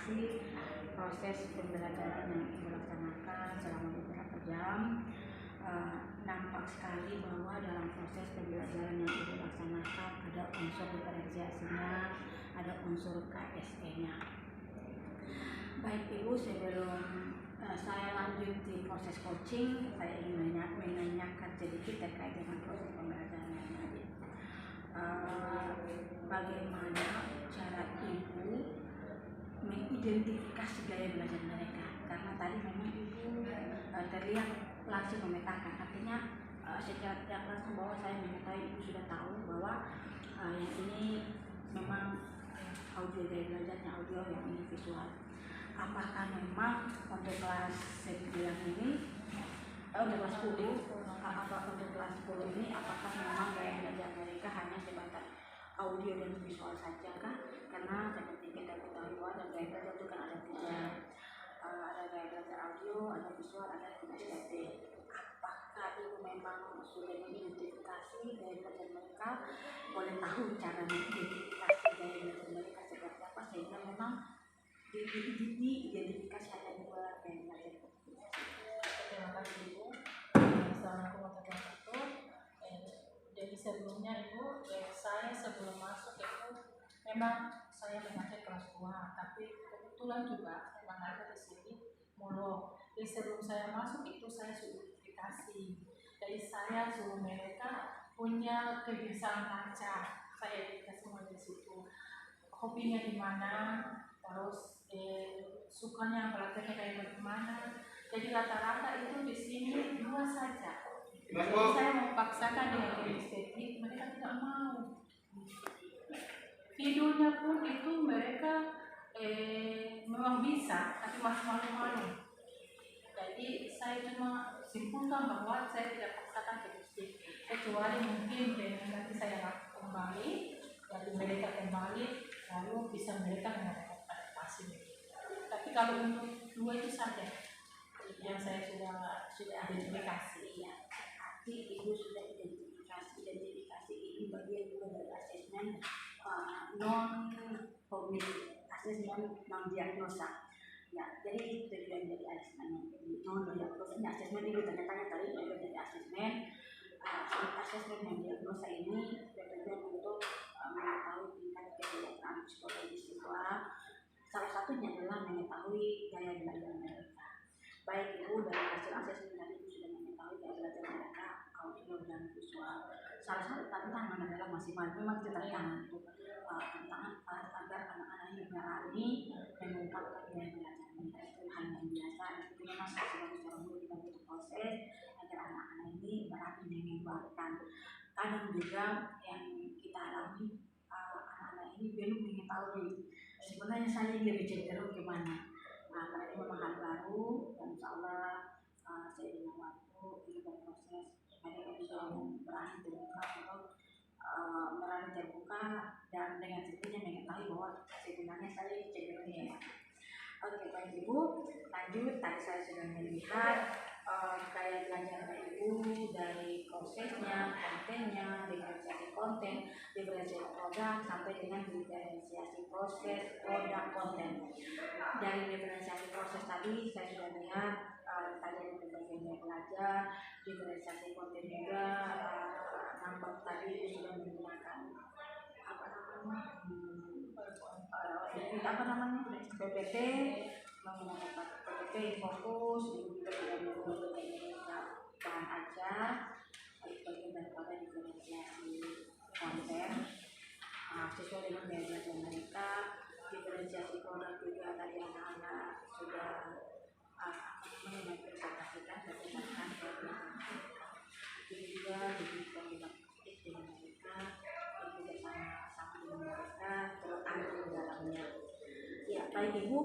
kasih proses pembelajaran yang Ibu laksanakan selama beberapa jam. Nampak sekali bahwa dalam proses pembelajaran yang Ibu laksanakan ada unsur diferensiasinya, ada unsur KSE-nya. Baik Ibu, sebelum saya lanjut di proses coaching, saya ingin menanyakan sedikit terkait dengan proses pembelajaran yang tadi. Bagaimana cara Ibu mengidentifikasi gaya belajar mereka? Karena tadi memang Ibu terlihat langsung memetakan, artinya secara tidak langsung bahwa saya mengetahui Ibu sudah tahu bahwa yang ini memang audio gaya belajarnya audio, yang ini visual. Apakah memang untuk kelas 9 ini, untuk kelas 10, untuk kelas 10 ini, apakah memang gaya belajar mereka hanya sebatas audio dan visual saja kah? Karena seperti kita ketahui bahwa ada gaya belajar itu kan ada 3, ada gaya belajar audio, ada visual, ada kinestetik. Apakah Ibu memang sudah mengidentifikasi gaya belajar mereka? Boleh tahu cara mengidentifikasi gaya belajar mereka seperti apa sehingga memang diidentifikasi ada 2 gaya belajar. Terima kasih Ibu. Assalamualaikum warahmatullahi wabarakatuh. Jadi sebelumnya Ibu, saya sebelum masuk itu memang saya mengajar kelas 2, tapi kebetulan juga memang ada di sini muluk. Jadi sebelum saya masuk itu saya sudah identifikasi. Jadi saya suruh mereka punya kebiasaan baca. Saya identifikasi mulai di situ. Hobinya di mana, terus sukanya belajarnya kayak bagaimana. Jadi rata-rata itu di sini 2 saja. Jadi saya memaksakan dengan kinestetik, mereka tidak mau. Tidurnya pun itu mereka memang bisa, tapi masih malu-malu. Jadi saya cuma simpulkan bahwa saya tidak paksakan kinestetik, kecuali mungkin dengan nanti saya kembali, jadi mereka kembali, lalu bisa mereka mengadakan adaptasi. Tapi kalau untuk 2 itu saja yang saya sudah identifikasi. Ya, berarti Ibu sudah identifikasi ini bagian juga dari asesmen non kognitif, asesmen non diagnosa. Ya, jadi tujuan dari asesmen non diagnosa ini asesmen Ibu tanya-tanya tadi juga dari asesmen non diagnosa ini bertujuan untuk mengetahui tingkat kesejahteraan psikologi siswa. Salah satunya adalah mengetahui gaya belajar mereka. Baik Ibu, dari hasil asesmen tadi Ibu sudah mengetahui gaya belajar mereka audio dan visual. Salah satu tantangan adalah memang itu tantangan agar anak-anak ini berani mengungkapkan gaya belajar mereka. Itu hal yang biasa. Itu memang secara dulu kita butuh proses agar anak-anak ini berani mengeluarkan. Kadang juga yang kita alami anak-anak ini belum mengetahui sebenarnya saya lebih cenderung kemana. Karena ini memang hal baru dan insya Allah saya dengan waktu ini berproses mereka bisa berani terbuka untuk berani terbuka dan dengan sendirinya mengetahui bahwa sebenarnya saya cenderung ya. Oke, baik Ibu, lanjut. Tadi saya sudah melihat gaya belajar Ibu dari prosesnya, kontennya, diferensiasi konten, diferensiasi produk, sampai dengan diferensiasi proses produk konten. Dari diferensiasi proses tadi saya sudah lihat tadi ada berbagai gaya belajar, diferensiasi konten juga nampak tadi sudah menggunakan PPT, menggunakan PPT fokus, juga tidak menggunakan bahan ajar, bagian daripada diferensiasi konten sesuai dengan gaya belajar mereka. Diferensiasi produk juga tadi anak-anak sudah mempresentasikan berdasarkan gaya belajar mereka. Ini juga diberikan dengan mereka, bekerja sama dengan mereka, terangkat di dalamnya. Ya, baik Ibu,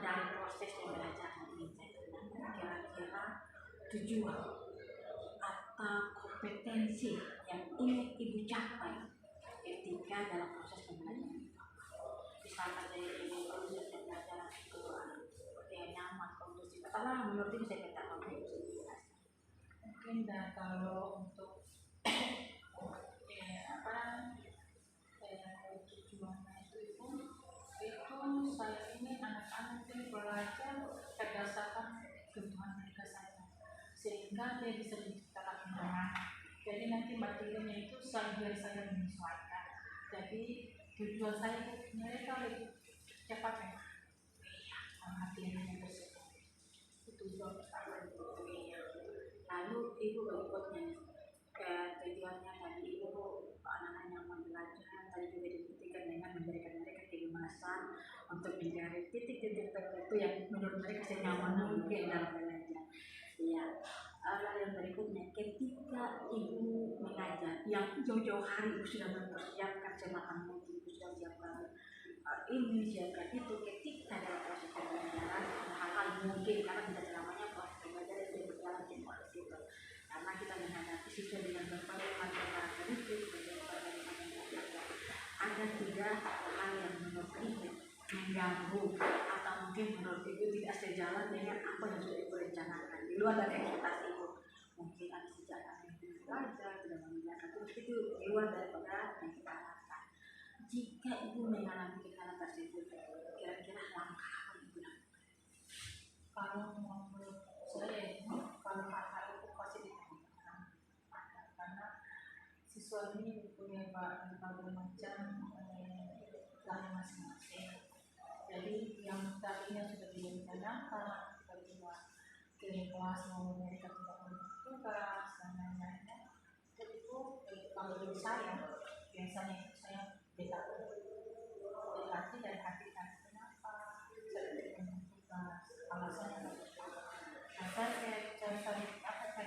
dari proses pembelajaran ini saya tanyakan kira-kira tujuan atau kompetensi yang ingin Ibu capai ketika dalam proses pembelajaran. Misalkan dari Ibu proses pembelajaran itu seperti yang nyaman, kondusif, karena menurut Ibu saya kata kondusif. Mungkin kalau untuk tujuannya itu sambil saya menyesuaikan. Jadi tujuan saya itu mereka lebih cepat ya perhatiannya tersebut. Itu tujuan pertama. Lalu ibu berikutnya tujuannya tadi ibu anak-anak nyaman belajar, tadi juga dibuktikan dengan memberikan mereka kebebasan untuk mencari titik-titik tertentu yang menurut mereka senyaman mungkin dalam belajar. Ya, lalu yang berikutnya ketika ibu mengajar yang jauh-jauh hari ibu sudah mempersiapkan semakan mungkin, ibu sudah siapkan ini siapkan itu, ketika dalam proses pembelajaran hal-hal mungkin karena tidak selamanya proses pembelajaran itu berjalan semuanya itu, karena kita menghadapi siswa dengan berbagai macam karakteristik, berbagai macam karakter, ada tidak hal yang menurut ibu mengganggu atau mungkin menurut ibu tidak sejalan dengan apa yang sudah ibu rencanakan di luar dari ekspektasi ibu, mungkin ada sejarah yang tidak belajar, tidak mengerjakan itu di luar daripada yang kita harapkan. Jika ibu mengalami hal tersebut, kira-kira langkah apa ibu lakukan? Kalau menurut saya, kalau hal-hal itu pasti ditanyakan, karena siswa ini punya berbagai macam lain masing-masing. Jadi yang tadinya sudah direncanakan, tiba-tiba ke kelas mau mereka tidak bertugas dan lain-lainnya. Jadi itu kalau dari saya biasanya itu saya berlatih dan hatikan kenapa saya tidak bertugas, alasannya. Nah, saya cari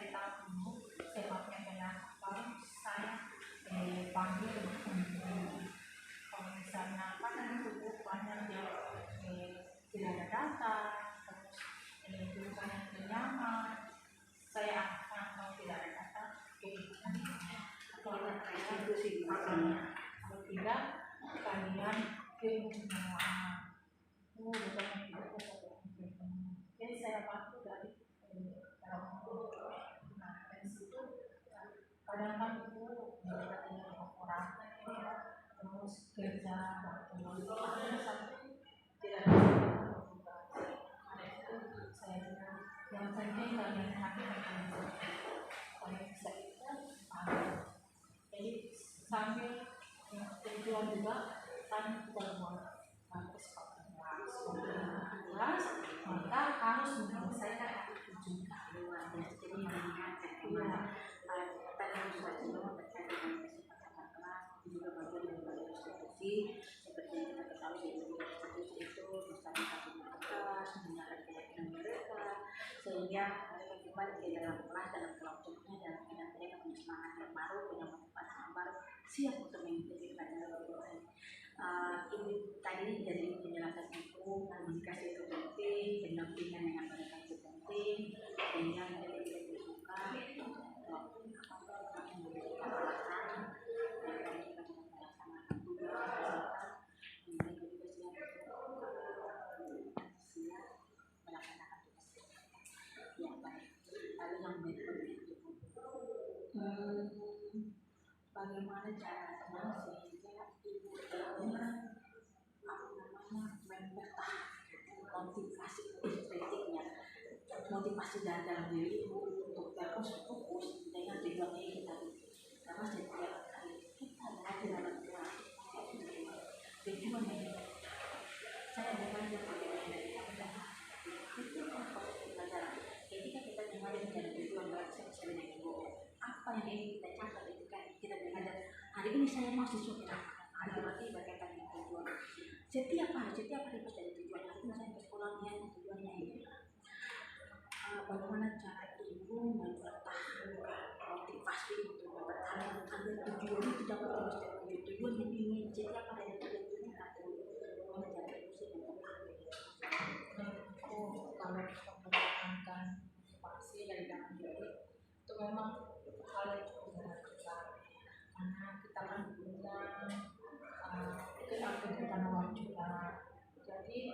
tahu dulu sebabnya kenapa, baru saya panggil kalau misalnya apa itu banyak yang tidak ada data, terus tulisannya tidak nyaman, saya akan kalau tidak ada data kalau tidak kalian kemudian jadi saya bantu dari nah dari situ kadang kan itu mereka tinggal orang terus kerja waktu sampai tidak ada tugas. Ada itu saya bilang yang penting kalian hati-hati kalian bisa itu jadi sambil tujuan juga kan buat kelas maka harus menyelesaikan itu juga Luar biasa, jadi mengingatkan kemana tadi yang sudah sebelum terkait dengan kesepakatan kelas juga bagian dari institusi seperti yang kita ketahui di institusi itu misalnya tugas mengingatkan keyakinan mereka sehingga mereka kembali ke dalam kelas dalam kelompoknya dan mereka punya semangat yang baru, punya motivasi yang baru, siap untuk mengikuti pelajaran baru. Ini tadi dari penjelasan itu komunikasi itu penting, pendampingan dengan mereka itu penting, sehingga mereka tidak suka memberikan alasan mereka juga tidak melaksanakan tugas mereka juga siap melaksanakan tugas. Ya baik. Lalu yang berikutnya bagaimana caranya sehingga ibu motivasi intrinsiknya, motivasi dalam diri ibu untuk terus fokus dengan tujuan ini tadi. Karena setiap kali kita berada dalam kelas, tujuan ini saya belajar bagaimana itu proses pembelajaran. Ketika kita mulai mencari tujuan belajar sebenarnya ibu, apa yang ingin kita capai itu kan kita belajar. Hari ini saya mau sesuatu hari berarti berkaitan dengan tujuan. Setiap hari pasti ada tujuan. Hari ini saya ke sekolah tujuannya ini. Bagaimana cara ibu mempertahankan motivasi untuk mempertahankan agar tujuan itu dapat terus terwujud. Tujuan yang ingin setiap hari ada tujuan atau bagaimana cara ibu sih mempertahankan. Kalau mempertahankan motivasi dari dalam diri itu memang hal yang cukup berat juga karena kita kan punya kegiatan luar juga. Jadi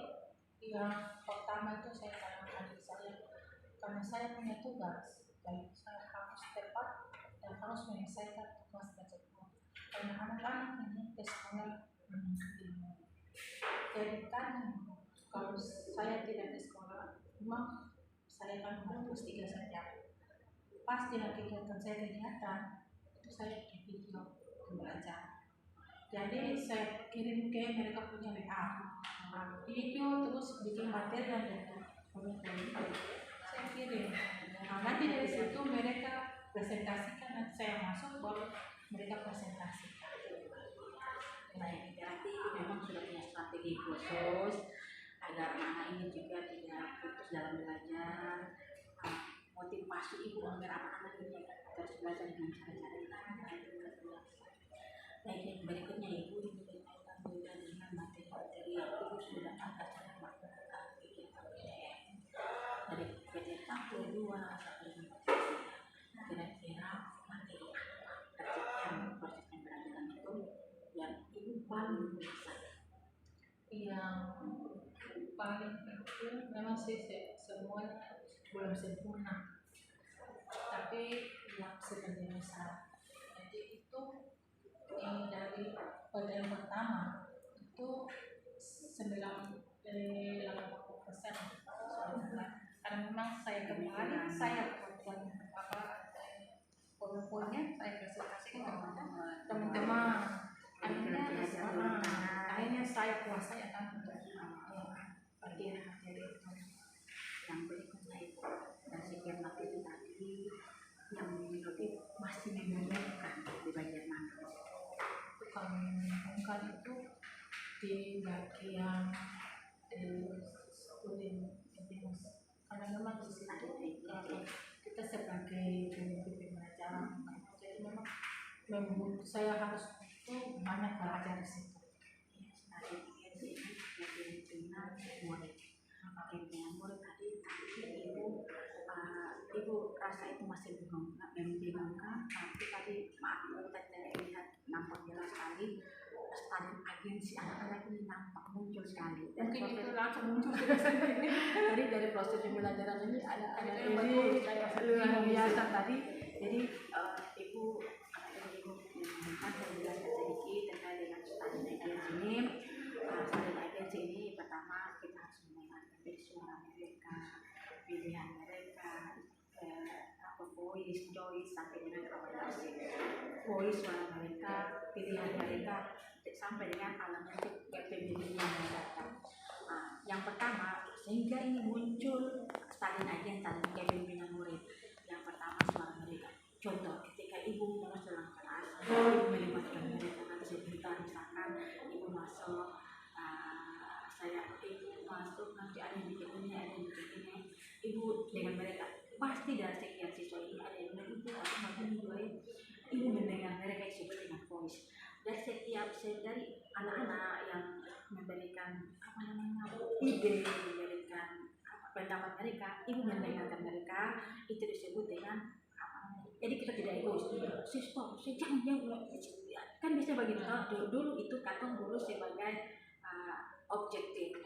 yang pertama itu saya tanamkan diri saya karena saya punya tugas dan saya harus tepat dan harus menyelesaikan tugas tersebut. Karena anak-anak ini ke sekolah jadi kan kalau saya tidak di sekolah memang saya kan harus 3 saja. Pas dengan kegiatan saya itu saya di video belajar. Jadi saya kirim ke mereka punya WA video, terus bikin materi dan dokumen saya kirim. Nah, nanti dari situ mereka presentasikan, nanti saya masuk baru mereka presentasikan. Baik, berarti ibu memang sudah punya strategi khusus agar anak ini juga tidak putus dalam belajar. Motivasi ibu agar anak-anak ini terus belajar dengan cara-cara yang baik. Yang berikutnya ibu ini berkaitan juga dengan materi-materi yang ibu sudah angkat secara melakukan dari PT 1, 2 sampai dengan kira-kira materi proses pembelajaran itu yang ibu paling besar. Yang paling penting memang sih semuanya belum sempurna, tapi yang sebagian besar. Jadi itu yang dari yang pertama itu 80% karena memang saya kemarin saya buat poin-poinnya saya presentasikan kepada teman-teman. Akhirnya saya kuasai akan bagian materi itu. Yang berikutnya itu dari sekian materi tadi yang menurut masih membingungkan di bagian mana? Kalau membingungkan itu di bagian student happiness, karena memang di situ kita sebagai pemimpin pembelajaran, jadi memang saya harus itu banyak belajar di situ. Murid tadi ibu rasa itu masih membingungkan, tapi tadi maaf tadi lihat nampak jelas sekali stadium agensi anak-anak ini nampak muncul sekali. Dan mungkin proses itu langsung muncul sendiri. Jadi dari proses pembelajaran ini ada ini luar biasa tadi. Jadi ibu menginginkan saya jelaskan sedikit terkait dengan stadium agensi ini. Stadium agensi ini pertama kita harus mendengarkan dari suara mereka, pilihan mereka, voice, choice sampai dengan awareness. Voice suara mereka, pilihan mereka sampai dengan elemen pemilihan yang mendatang. Yang pertama, sehingga ini muncul stadium agen tadi kepemimpinan murid. Yang pertama suara mereka. Contoh, ketika ibu mau dalam kelas, ibu melibatkan mereka nanti sebentar, misalkan ibu masuk, ibu masuk nanti ada yang bikin ini, ada yang bikin ini. Ibu dengan mereka pasti dari sekian siswa ini ada yang bilang ibu aku mau ini, ibu mendengar mereka disebut dengan voice. Dan dari anak-anak yang memberikan ide, memberikan pendapat mereka, ibu mendengarkan mereka, itu disebut dengan jadi kita tidak egois. Stop, jangan kan bisa begitu. Dulu itu katong dulu sebagai objektif,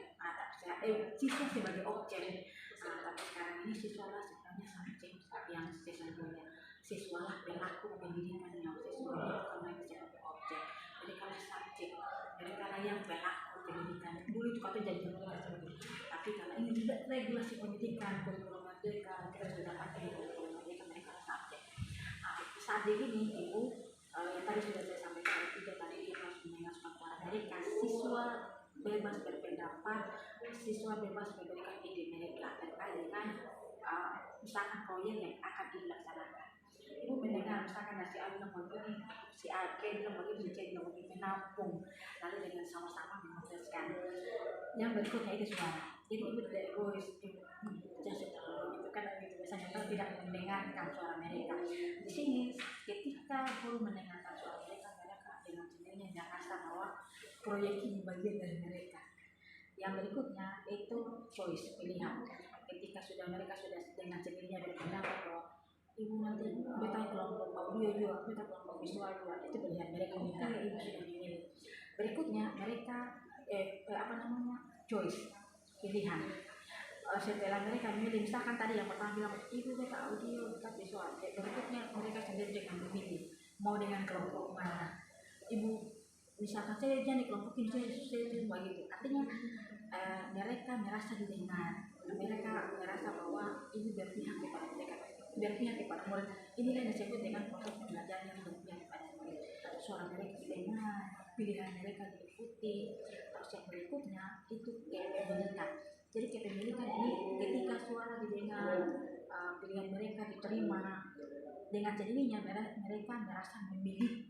siswa sebagai objek. Tapi sekarang ini siswa lah sebenarnya subjek yang sesungguhnya. Siswa lah pelaku pendidikan yang sesungguhnya bukan lagi sebagai objek. Jadi kalau subjek, mereka lah yang pelaku pendidikan. Dulu itu kata jadi seperti itu. Tapi karena ini tidak regulasi pendidikan, kurikulum merdeka, kita sudah pakai kurikulum merdeka, mereka subjek. Saat ini ibu yang tadi sudah saya sampaikan juga tadi ibu harus mendengar suara mereka. Siswa bebas berpendapat, siswa bebas memberikan ide mereka terkait dengan misalkan proyek yang akan dilaksanakan. Ibu mendengar misalkan si A bilang begini, si A bilang begini, si C bilang begini, menampung, lalu dengan sama-sama memutuskan. Yang berikutnya itu suara. Jadi ibu tidak egois, itu kan biasanya kan tidak mendengarkan suara mereka. Di sini ketika guru mendengarkan suara mereka dengan sendirinya dia rasa bahwa proyek ini bagian dari mereka. Yang berikutnya itu choice, pilihan. Ketika mereka sudah dengan sendirinya berpendapat bahwa ibu nanti kita kelompok audio juga, kita kelompok visual juga, itu pilihan mereka. Ibu sudah memilih. Berikutnya mereka choice, pilihan. Setelah mereka memilih, misalkan tadi yang pertama bilang ibu kita audio, kita visual. Berikutnya mereka sendiri dengan memilih mau dengan kelompok mana. Ibu misalkan saya jangan dikelompokin, saya begitu. Artinya mereka merasa didengar, mereka merasa bahwa ini berpihak kepada mereka, berpihak kepada murid. Inilah yang disebut dengan proses pembelajaran yang berpihak kepada murid. suara mereka didengar, pilihan mereka diikuti. Terus yang berikutnya itu kepemilikan. Jadi kepemilikan ini ketika suara didengar, pilihan mereka diterima, dengan jadinya mereka merasa memiliki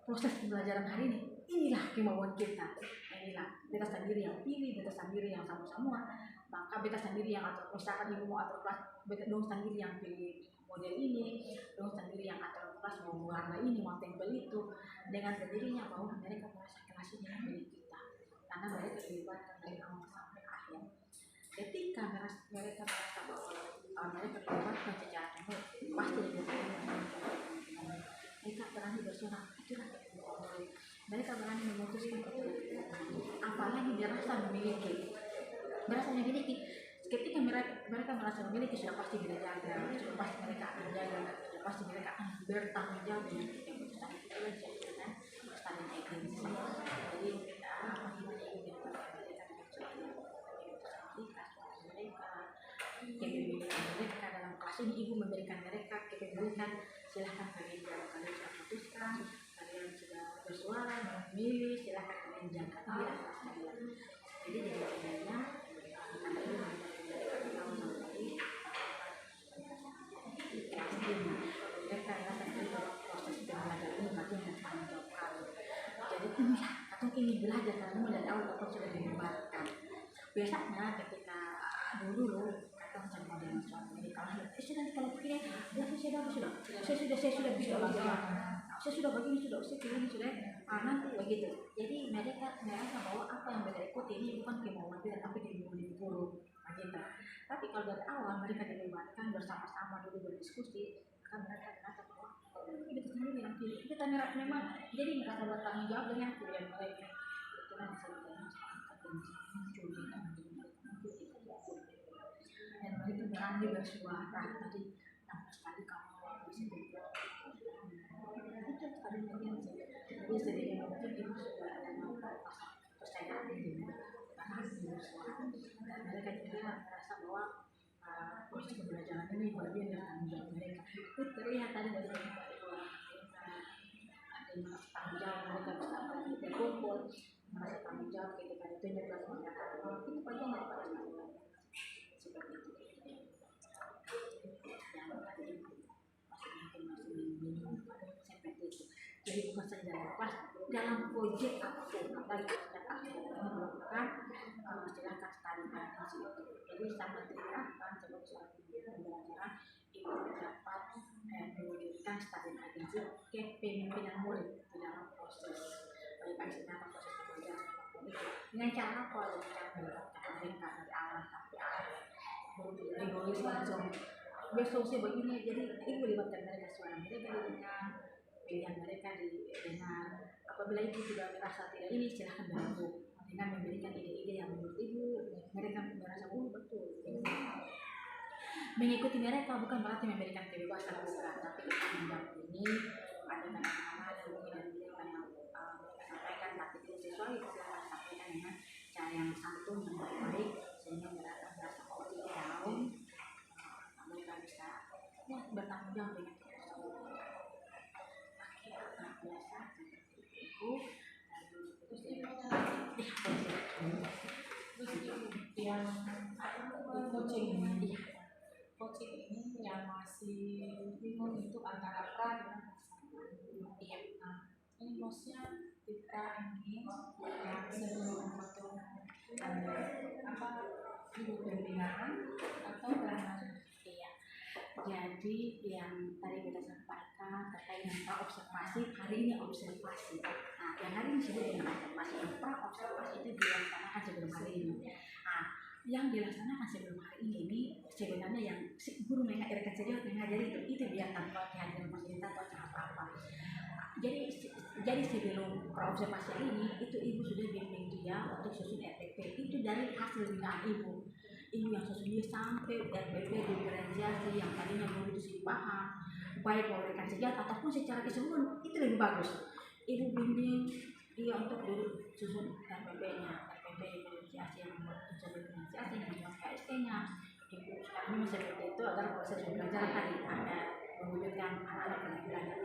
proses pembelajaran hari ini. Inilah kemauan kita, inilah beta sendiri yang pilih, beta sendiri yang sama-sama, maka beta sendiri yang atur. Misalkan ibu mau atur kelas, beta dong sendiri yang pilih model ini, dong sendiri yang atur kelas mau warna ini, mau tempel itu. Dengan sendirinya bahwa mereka merasa kelas ini milik kita, karena mereka dilibatkan dari awal sampai akhir. Ketika mereka merasa bahwa mereka dilibatkan secara penuh, pasti mereka berani bersuara. Itulah mereka berani memutuskan apalagi dirasa memiliki, ketika mereka merasa memiliki, sudah pasti kita jaga, sudah pasti mereka akan jaga, sudah pasti mereka akan bertanggung jawab dengan keputusan itu. Itulah dengan standar agensi. Jadi kepemilikan mereka dalam kelas ini, ibu memberikan mereka kepemilikan. Silahkan kalian jaga, kalian sudah putuskan, kalian sudah bersuara memilih, silahkan kalian jaga. Jadi sebenarnya karena ibu mereka rasa proses belajar ini bagian dari tanggung jawab kami. Jadi inilah atau ini belajar karena dari awal kita sudah dilibatkan. Biasanya ketika dulu kata macam model suami kalau begini saya sudah bisa saya sudah begini sudah nanti begitu. Jadi mereka merasa bahwa apa yang mereka ikuti ini bukan kemauan kita tapi kemauan yang buruk begitu. Tapi kalau dari awal mereka dilibatkan bersama-sama dulu berdiskusi, maka mereka merasa bahwa ini sendiri yang pilih, kita memang jadi merasa bertanggung jawab dengan pilihan mereka. Itulah disebutnya muncul dan mereka berani bersuara. Tadi nampak sekali kamu disebut itu tadi mungkin jadi sedikit mungkin ibu sudah ada percayaan ini karena bersuara dan mereka juga merasa bahwa proses pembelajaran ini bagian dari tanggung jawab mereka. Itu terlihat tadi dari mereka ada tanggung jawab mereka bersama berkumpul, merasa tanggung jawab ketika ditunjuk oleh mereka. Itu bagian daripada tanggung jawab seperti itu. Jadi bukan saja dalam kelas, dalam proyek apapun, apalagi melakukan silakan study agency itu. Jadi sangat diharapkan sebagai seorang pembelajaran ibu dapat mewujudkan study agency kepemimpinan murid di dalam proses dalam proses pembelajaran dengan cara apa? Dengan cara melibatkan mereka dari awal sampai akhir. Egois langsung besok sih begini, jadi ibu melibatkan mereka, suara mereka didengar, pilihan mereka didengar. Apabila ibu sudah merasa tidak ini, silahkan bergabung dengan memberikan ide-ide yang menurut ibu mereka merasa betul. Mengikuti mereka bukan berarti memberikan kebebasan, bukan, tapi mendampingi ada nama-nama dan mungkin mereka yang mereka sampaikan tapi tidak sesuai, silahkan sampaikan dengan cara yang santun dan baik-baik sehingga mereka merasa oh tidak down, mereka bisa bertanggung jawab dengan biasa itu. Yang coaching ini yang masih bingung itu antara pra dengan ini maksudnya kita ingin yang sebelum membentuk ibu pembinaan atau bagaimana? Iya. Jadi yang tadi kita sampaikan terkait dengan pra observasi, hari ini observasi. Nah, yang hari ini disebut dengan observasi. Yang pra observasi itu dilaksanakan sebelum hari ini. Nah, yang dilaksanakan sebelum hari ini sebenarnya yang guru mengajarkan serius mengajari itu biar tanpa kehadiran fasilitas atau apa-apa. Jadi sebelum pra observasi ini itu ibu sudah bimbing dia untuk susun RPP. Itu dari hasil binaan ibu yang susun dia sampai RPP diferensiasi yang tadinya belum itu paham, baik oleh senjata ataupun secara keseluruhan itu lebih bagus. Ibu bimbing dia untuk dulu susun RPP-nya, RPP diferensiasi yang membuat diferensiasi dan juga KST-nya. Ibu sekarang seperti itu agar proses pembelajaran tadi ada mewujudkan anak-anak belajar.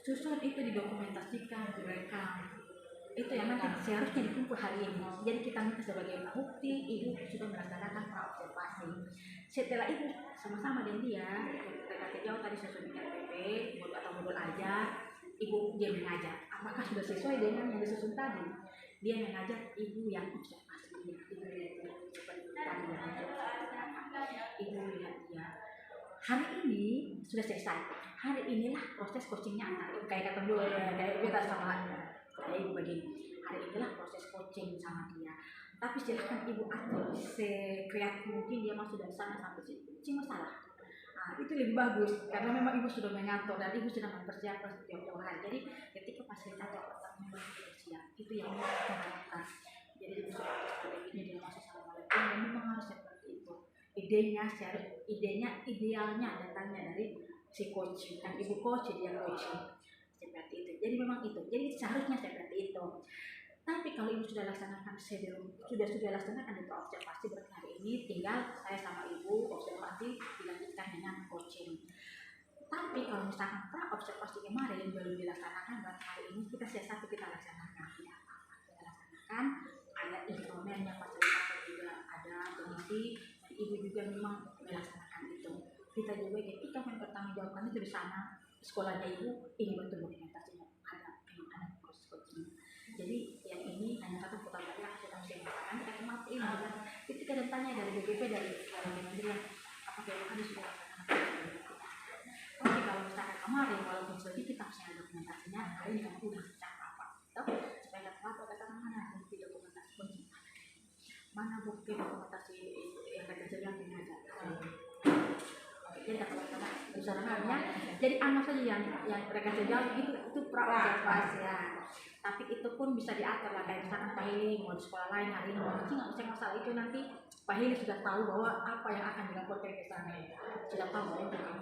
susun itu didokumentasikan, direkam. Itu yang nanti seharusnya dikumpul hari ini. Jadi kita minta sebagai bukti ibu sudah melaksanakan praobservasi. Setelah itu sama-sama dengan dia, PKT jauh tadi sesuai dengan PP, modul atau modul aja, ibu dia mengajar. Apakah sudah sesuai dengan yang disusun tadi? Dia mengajar, ibu yang observasi dia, ibu lihat dia seperti tadi yang ibu lihat dia. Hari ini sudah selesai. Hari inilah proses coachingnya anak. Kayak kata dulu ya, kayak kita sama ibu begini. Hari inilah proses coaching sama dia. Tapi silahkan ibu atur sekreatif mungkin dia masuk dari sana sampai situ. Cuma salah. Nah, itu lebih bagus karena memang ibu sudah mengatur dan ibu sudah mempersiapkan setiap hari. Jadi ketika fasilitator pertama memang sudah siap, itu yang mau kita harapkan. Jadi ibu sudah strateginya dia masuk assalamualaikum dan memang harus seperti itu. Idenya idealnya datangnya dari si coach dan ibu coach dia coaching seperti itu. Jadi memang itu. Jadi seharusnya seperti itu. Tapi kalau ibu sudah laksanakan sudah laksanakan di observasi berarti hari ini tinggal saya sama ibu observasi dilanjutkan dengan coaching. Tapi kalau misalkan observasi kemarin belum dilaksanakan berarti hari ini kita satu kita laksanakan tidak apa-apa kita laksanakan. Ada instrumennya fasilitator juga ada komisi dan ibu juga memang melaksanakan itu. Kita juga ketika mempertanggungjawabkan itu di sana sekolahnya ibu ini betul dokumentasinya ada proses coaching. Jadi yang ini hanya satu putar balik yang kita mesti lakukan. Kita mati ini juga ketika datanya dari BPP dari Kementerian apakah ibu ada sudah laksanakan. Tapi kalau misalkan kemarin walaupun sedikit kita harus ada dokumentasinya hari ini kamu udah apa supaya kita tahu katakan mana bukti dokumentasi coaching mana bukti dokumentasi yang kita jalan mengajar. Jadi usahanya jadi anak saja yang mereka jauh itu praobservasi ya. Tapi itu pun bisa diatur lah kayak misalkan Pak Hili mau di sekolah lain hari ini mau nggak usah masalah itu nanti Pak Hili sudah tahu bahwa apa yang akan dilaporkan ke sana sudah tahu bahwa itu kan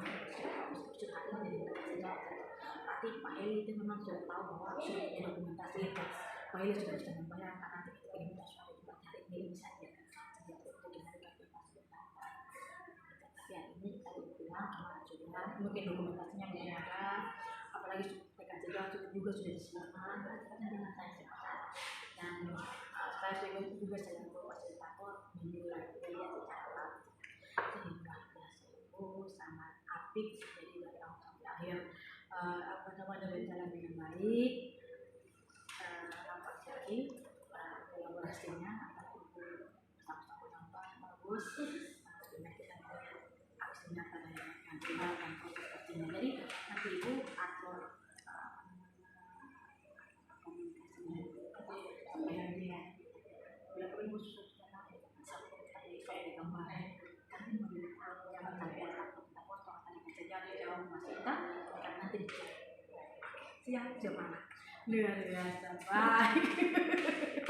sudah ini jadi berarti Pak Hili itu memang sudah tahu bahwa sudah ada dokumentasi itu Pak Hili sudah bisa membayangkan nanti ketika diminta suatu buat hari ini bisa dia ya ini tadi bilang mungkin dokumentasinya belum ada apalagi mereka juga sudah disiapkan dengan saya siapkan dan saya juga saya fasilitator menilai lihat secara jadi luar biasa ibu sangat apik jadi dari awal sampai akhir berjalan dengan baik nampak sekali kolaborasinya sama-sama nampak bagus nyata dari yang tinggal dan proses kerjanya. Jadi nanti ibu atur komunikasinya supaya dia bila perlu ibu sudah seperti saya di gambar kami memberikan jangan sampai takut kita foto akan saja jauh masih kita akan nanti dicek siap jemaah luar biasa baik.